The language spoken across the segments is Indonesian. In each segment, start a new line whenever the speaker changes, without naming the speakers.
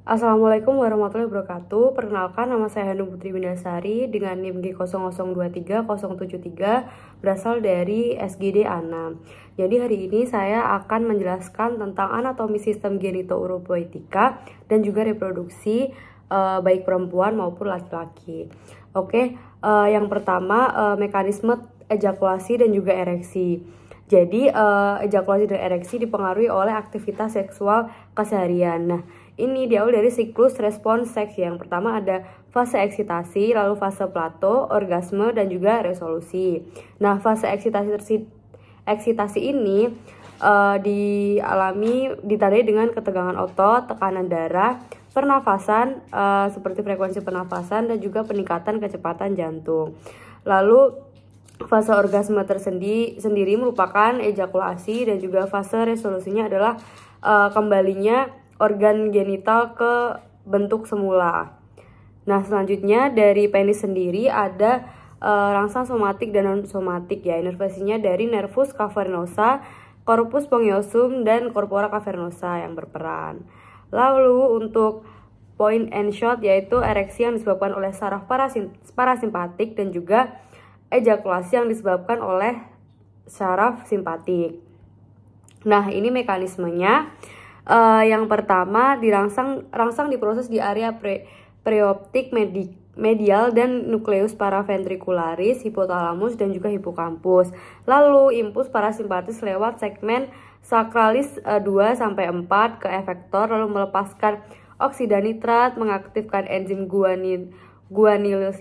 Assalamualaikum warahmatullahi wabarakatuh. Perkenalkan, nama saya Hanum Putri Windasari dengan NIM G0023073 berasal dari SGD A6. Jadi hari ini saya akan menjelaskan tentang anatomi sistem genitouropoetika dan juga reproduksi baik perempuan maupun laki-laki. Oke, yang pertama mekanisme ejakulasi dan juga ereksi. Jadi ejakulasi dan ereksi dipengaruhi oleh aktivitas seksual keseharian. Nah, ini diawali dari siklus respons seks. Yang pertama ada fase eksitasi, lalu fase plato, orgasme, dan juga resolusi. Nah, fase eksitasi ini ditandai dengan ketegangan otot, tekanan darah, pernafasan seperti frekuensi pernafasan, dan juga peningkatan kecepatan jantung. Lalu fase orgasme sendiri merupakan ejakulasi, dan juga fase resolusinya adalah kembalinya organ genital ke bentuk semula. Nah, selanjutnya dari penis sendiri ada rangsang somatik dan non somatik ya. Inervasinya dari nervus cavernosa, corpus spongiosum, dan corpora cavernosa yang berperan. Lalu untuk point and shot yaitu ereksi yang disebabkan oleh saraf parasimpatik dan juga ejakulasi yang disebabkan oleh saraf simpatik. Nah, ini mekanismenya. Yang pertama rangsang diproses di area preoptik medial dan nukleus paraventricularis, hipotalamus, dan juga hipokampus. Lalu impuls parasimpatis lewat segmen sakralis 2-4 ke efektor, lalu melepaskan oksida nitrat, mengaktifkan enzim guanylyl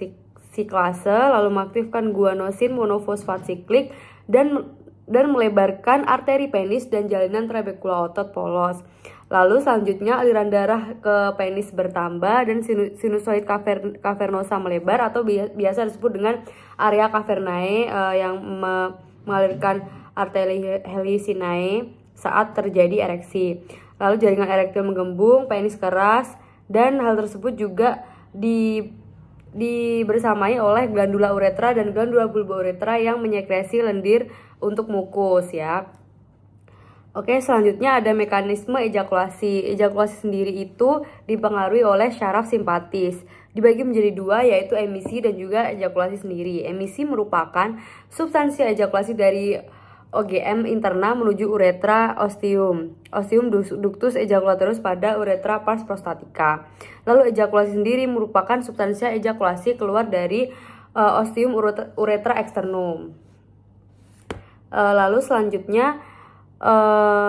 siklase, lalu mengaktifkan guanosin monofosfat siklik, dan melebarkan arteri penis dan jalinan trabekula otot polos. Lalu selanjutnya aliran darah ke penis bertambah dan sinusoid cavernosa melebar atau biasa disebut dengan area cavernae yang mengalirkan arteri helicinae saat terjadi ereksi. Lalu jaringan erektil menggembung, penis keras, dan hal tersebut juga dibersamai oleh glandula uretra dan glandula bulba uretra yang menyekresi lendir untuk mukus ya. Oke, selanjutnya ada mekanisme ejakulasi. Ejakulasi sendiri itu dipengaruhi oleh syaraf simpatis. Dibagi menjadi dua, yaitu emisi dan juga ejakulasi sendiri. Emisi merupakan substansi ejakulasi dari OGM interna menuju uretra ostium ductus ejaculatorus pada uretra pars prostatica. Lalu ejakulasi sendiri merupakan substansi ejakulasi keluar dari ostium uretra externum. Lalu selanjutnya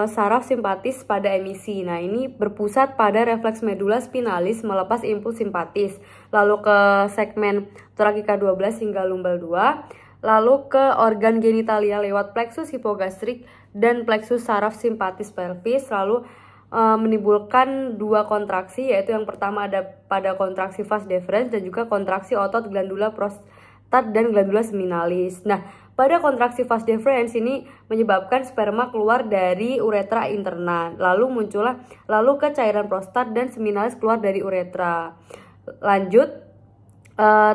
saraf simpatis pada emisi. Nah, ini berpusat pada refleks medula spinalis melepas impuls simpatis, lalu ke segmen torakika 12 hingga lumbal 2, lalu ke organ genitalia lewat plexus hipogastrik dan plexus saraf simpatis pelvis, lalu menimbulkan dua kontraksi, yaitu yang pertama ada pada kontraksi vas deferens dan juga kontraksi otot glandula prostat dan glandula seminalis. Nah, pada kontraksi vas deferens ini menyebabkan sperma keluar dari uretra interna, lalu ke cairan prostat dan seminalis keluar dari uretra. Lanjut,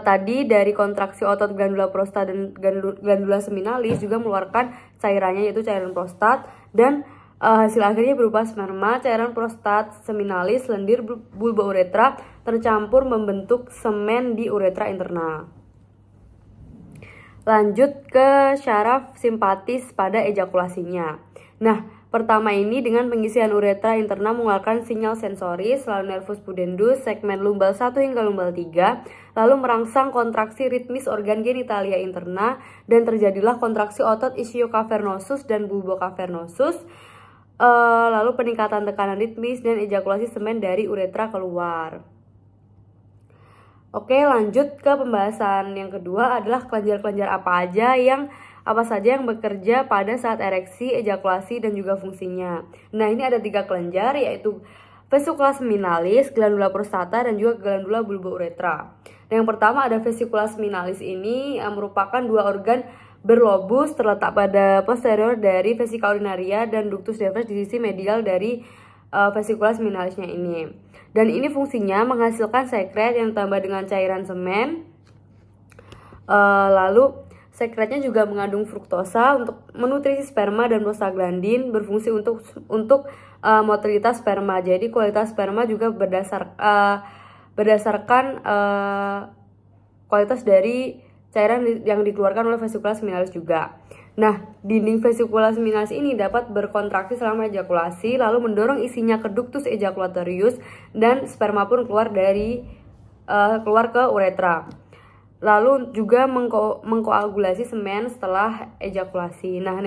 tadi dari kontraksi otot glandula prostat dan glandula seminalis juga mengeluarkan cairannya, yaitu cairan prostat, dan hasil akhirnya berupa sperma, cairan prostat, seminalis, lendir, bulba uretra tercampur membentuk semen di uretra interna. Lanjut ke syaraf simpatis pada ejakulasinya. Nah, pertama ini dengan pengisian uretra interna mengeluarkan sinyal sensoris, lalu nervus pudendus, segmen lumbal 1 hingga lumbal 3, lalu merangsang kontraksi ritmis organ genitalia interna, dan terjadilah kontraksi otot ischiocavernosus dan bulbocavernosus, lalu peningkatan tekanan ritmis dan ejakulasi semen dari uretra keluar. Oke, lanjut ke pembahasan yang kedua adalah kelenjar-kelenjar apa saja yang bekerja pada saat ereksi, ejakulasi, dan juga fungsinya. Nah, ini ada 3 kelenjar, yaitu vesicula seminalis, glandula prostata, dan juga glandula bulba uretra. Yang pertama ada vesicula seminalis. Ini merupakan 2 organ berlobus terletak pada posterior dari vesika urinaria dan ductus deferens di sisi medial dari vesicula seminalisnya ini. Dan ini fungsinya menghasilkan sekret yang ditambah dengan cairan semen. Lalu sekretnya juga mengandung fruktosa untuk menutrisi sperma dan prostaglandin, berfungsi untuk motilitas sperma. Jadi kualitas sperma juga berdasarkan kualitas dari cairan yang dikeluarkan oleh vesicula seminalis juga. Nah, dinding vesicula seminalis ini dapat berkontraksi selama ejakulasi, lalu mendorong isinya ke ductus ejaculatorius, dan sperma pun keluar ke uretra. Lalu juga mengkoagulasi semen setelah ejakulasi. Nah,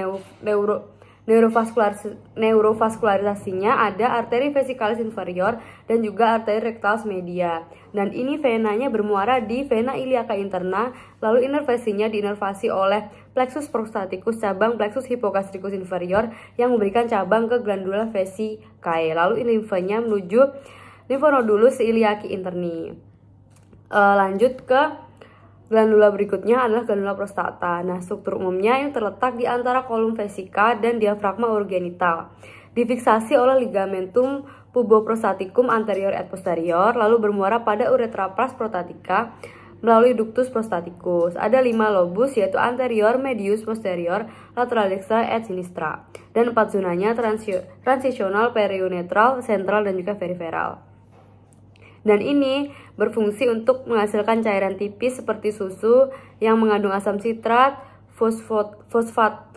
neurovaskularisasinya ada arteri vesicalis inferior dan juga arteri rectalis media. Dan ini venanya bermuara di vena iliaca interna, lalu inervasinya diinervasi oleh plexus prostaticus cabang plexus hypogastricus inferior yang memberikan cabang ke glandula vesicae. Lalu limfanya menuju lymphanodulus iliaci interni. Lanjut ke glandula berikutnya adalah glandula prostata. Nah, struktur umumnya yang terletak di antara kolum vesika dan diafragma urogenital. Difiksasi oleh ligamentum puboprostaticum anterior et posterior, lalu bermuara pada uretra pars prostatica melalui ductus prostaticus. Ada 5 lobus, yaitu anterior, medius, posterior, lateral dextra, et sinistra. Dan 4 zonanya transisional, periunetral, sentral, dan juga periferal. Dan ini berfungsi untuk menghasilkan cairan tipis seperti susu yang mengandung asam sitrat,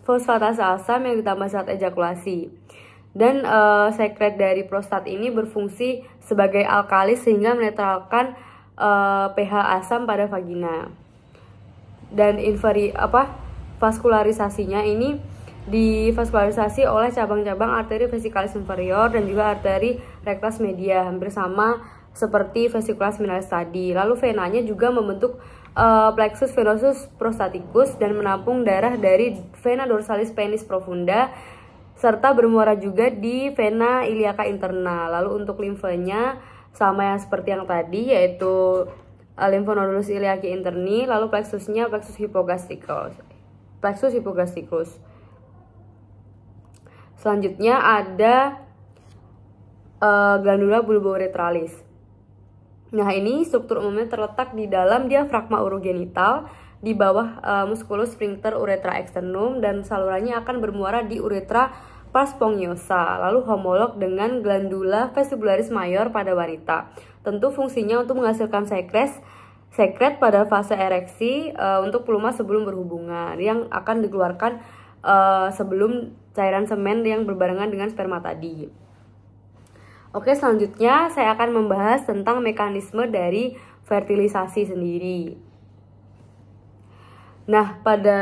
fosfatase asam yang ditambah saat ejakulasi. Dan sekret dari prostat ini berfungsi sebagai alkalis sehingga menetralkan pH asam pada vagina. Dan vaskularisasinya ini divaskularisasi oleh cabang-cabang arteri vesicalis inferior dan juga arteri rectus media, hampir sama seperti vesicula seminalis tadi. Lalu venanya juga membentuk plexus venosus prostaticus dan menampung darah dari vena dorsalis penis profunda serta bermuara juga di vena iliaca interna. Lalu untuk limfanya sama yang seperti yang tadi, yaitu lymphanodulus iliaci interni, lalu plexusnya plexus hypogastricus. Selanjutnya ada glandula bulbouretralis. Nah, ini struktur umumnya terletak di dalam diafragma urogenital di bawah musculus sphincter uretra externum, dan salurannya akan bermuara di uretra pars spongiosa, lalu homolog dengan glandula vestibularis mayor pada wanita. Tentu fungsinya untuk menghasilkan sekret pada fase ereksi untuk peluma sebelum berhubungan yang akan dikeluarkan sebelum cairan semen yang berbarengan dengan sperma tadi. Oke, selanjutnya saya akan membahas tentang mekanisme dari fertilisasi sendiri. Nah, pada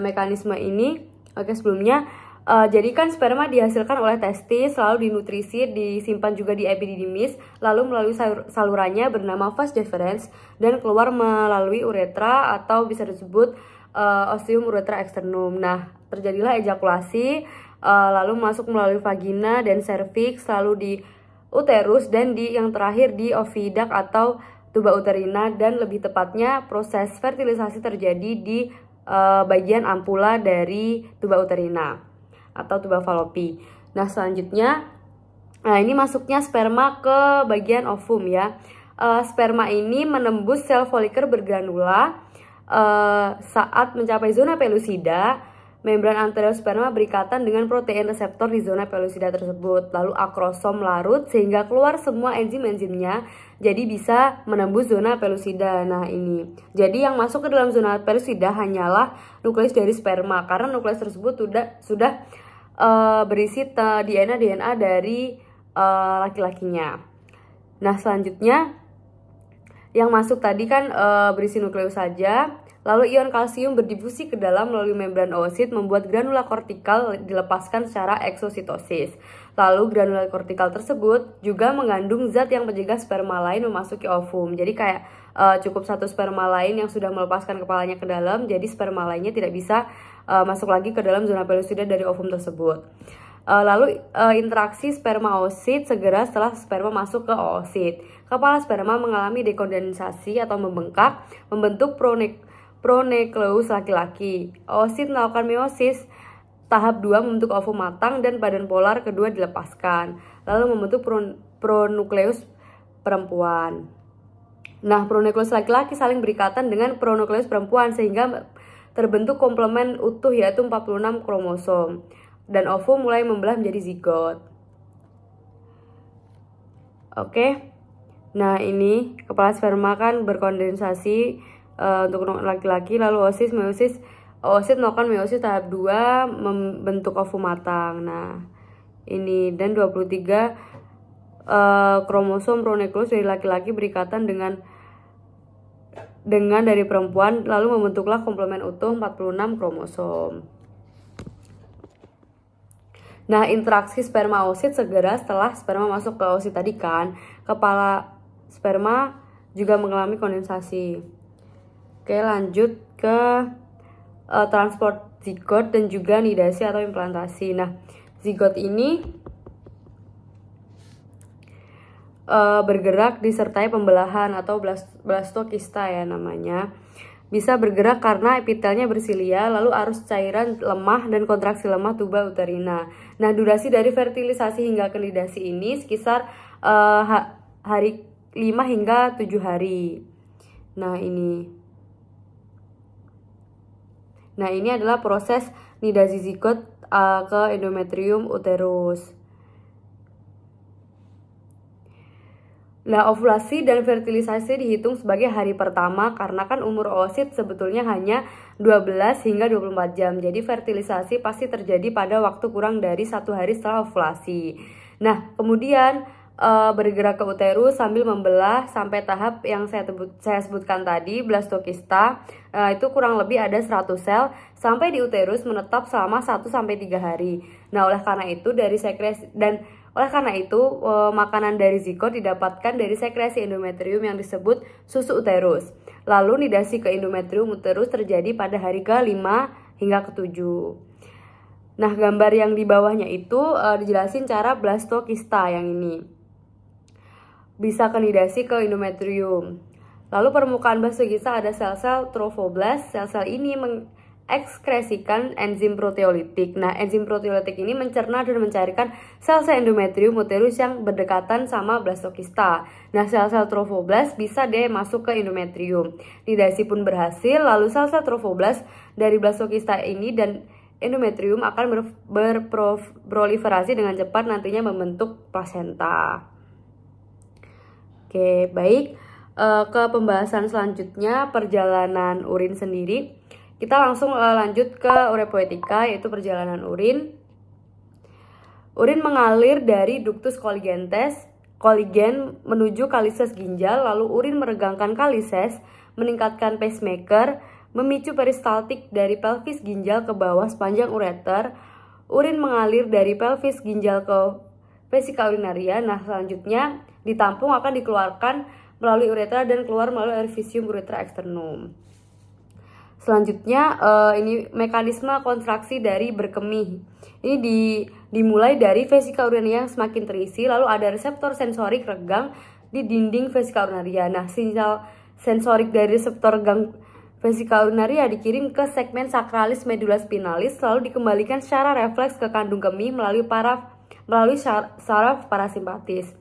mekanisme ini, sebelumnya, jadi kan sperma dihasilkan oleh testis, lalu dinutrisi, disimpan juga di epididymis, lalu melalui salurannya bernama vas deferens dan keluar melalui uretra atau bisa disebut ostium uretra externum. Nah, terjadilah ejakulasi, lalu masuk melalui vagina dan cervix, lalu di uterus, dan yang terakhir di oviduct atau tuba uterina, dan lebih tepatnya proses fertilisasi terjadi di bagian ampula dari tuba uterina atau tuba fallopi. Nah, selanjutnya ini masuknya sperma ke bagian ovum ya. Sperma ini menembus sel folikel bergranula saat mencapai zona pellucida. Membran anterior-sperma berikatan dengan protein reseptor di zona pellucida tersebut. Lalu akrosom larut sehingga keluar semua enzim-enzimnya, jadi bisa menembus zona pellucida. Nah, ini. Jadi yang masuk ke dalam zona pellucida hanyalah nukleus dari sperma, karena nukleus tersebut sudah berisi DNA dari laki-lakinya. Nah, selanjutnya yang masuk tadi kan berisi nukleus saja. Lalu ion kalsium berdifusi ke dalam melalui membran oosit, membuat granula kortikal dilepaskan secara eksositosis. Lalu granula kortikal tersebut juga mengandung zat yang mencegah sperma lain memasuki ovum. Jadi kayak cukup satu sperma lain yang sudah melepaskan kepalanya ke dalam, jadi sperma lainnya tidak bisa masuk lagi ke dalam zona pellucida dari ovum tersebut. Lalu interaksi sperma oosit segera setelah sperma masuk ke oosit. Kepala sperma mengalami dekondensasi atau membengkak, membentuk pronukleus laki-laki. Oosit melakukan meiosis tahap 2 membentuk ovum matang dan badan polar kedua dilepaskan, lalu membentuk pronukleus perempuan. Nah, pronukleus laki-laki saling berikatan dengan pronukleus perempuan sehingga terbentuk komplement utuh, yaitu 46 kromosom, dan ovum mulai membelah menjadi zigot. Oke. Nah, ini kepala sperma kan berkondensasi untuk laki-laki, lalu oosit melakukan meiosis tahap 2 membentuk ovum matang. Nah, ini dan 23 kromosom pronukleus dari laki-laki berikatan dengan dari perempuan, lalu membentuklah komplement utuh 46 kromosom. Nah, interaksi sperma oosit segera setelah sperma masuk ke oosit tadi kan, kepala sperma juga mengalami kondensasi. Oke, lanjut ke transport zigot dan juga nidasi atau implantasi. Nah, zigot ini bergerak disertai pembelahan atau blastokista ya namanya. Bisa bergerak karena epitelnya bersilia, lalu arus cairan lemah dan kontraksi lemah tuba uterina. Nah, durasi dari fertilisasi hingga ke nidasi ini sekitar hari 5 hingga 7 hari. Nah, ini adalah proses nidasi zigot ke endometrium uterus. Nah, ovulasi dan fertilisasi dihitung sebagai hari pertama karena kan umur oosit sebetulnya hanya 12 hingga 24 jam. Jadi fertilisasi pasti terjadi pada waktu kurang dari 1 hari setelah ovulasi. Nah, kemudian bergerak ke uterus sambil membelah sampai tahap yang saya sebutkan tadi, blastokista. Itu kurang lebih ada 100 sel sampai di uterus menetap selama 1-3 hari. Nah, oleh karena itu makanan dari zigot didapatkan dari sekresi endometrium yang disebut susu uterus. Lalu nidasi ke endometrium uterus terjadi pada hari ke-5 hingga ke-7. Nah, gambar yang di bawahnya itu dijelasin cara blastokista yang ini. Bisa ke nidasi ke endometrium. Lalu permukaan blastokista ada sel-sel trophoblast. Sel-sel ini mengekskresikan enzim proteolitik. Nah, enzim proteolitik ini mencerna dan mencarikan sel-sel endometrium uterus yang berdekatan sama blastokista. Nah, sel-sel trophoblast bisa deh masuk ke endometrium. Nidasi pun berhasil, lalu sel-sel trophoblast dari blastokista ini dan endometrium akan berproliferasi dengan cepat nantinya membentuk plasenta. Oke, baik. Ke pembahasan selanjutnya, perjalanan urin sendiri. Kita langsung lanjut ke urepoetika, yaitu perjalanan urin. Urin mengalir dari ductus koligen menuju kalises ginjal, lalu urin meregangkan kalises, meningkatkan pacemaker, memicu peristaltik dari pelvis ginjal ke bawah sepanjang ureter. Urin mengalir dari pelvis ginjal ke vesika urinaria. Nah, selanjutnya ditampung akan dikeluarkan melalui uretra dan keluar melalui orificium uretra externum. Selanjutnya ini mekanisme kontraksi dari berkemih. Ini dimulai dari vesika urinaria yang semakin terisi, lalu ada reseptor sensorik regang di dinding vesika urinaria. Nah, sinyal sensorik dari reseptor regang vesika urinaria dikirim ke segmen sacralis medulla spinalis, lalu dikembalikan secara refleks ke kandung kemih melalui saraf parasimpatis.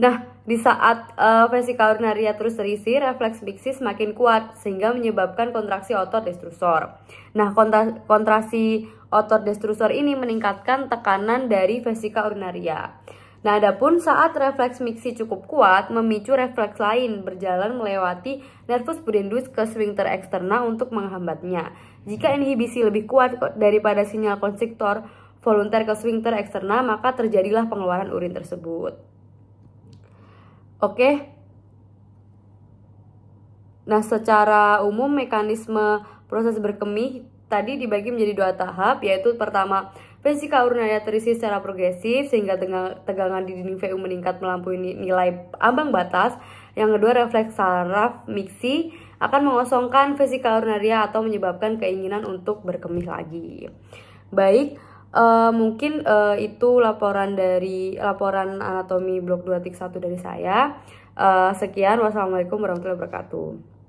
Nah, di saat vesika urinaria terus terisi, refleks mixis semakin kuat sehingga menyebabkan kontraksi otot destrusor. Nah, kontraksi otot destrusor ini meningkatkan tekanan dari vesika urinaria. Nah, adapun saat refleks mixi cukup kuat, memicu refleks lain berjalan melewati nervus pudendus ke sphincter eksterna untuk menghambatnya. Jika inhibisi lebih kuat daripada sinyal konstriktor volunter ke sphincter eksterna, maka terjadilah pengeluaran urin tersebut. Oke. Nah, secara umum mekanisme proses berkemih tadi dibagi menjadi 2 tahap, yaitu pertama, vesika urinaria terisi secara progresif sehingga tegangan di dinding VU meningkat melampaui nilai ambang batas. Yang kedua, refleks saraf mixi akan mengosongkan vesika urinaria atau menyebabkan keinginan untuk berkemih lagi. Baik, mungkin itu laporan anatomi blok 2.1 dari saya. Sekian, wassalamualaikum warahmatullahi wabarakatuh.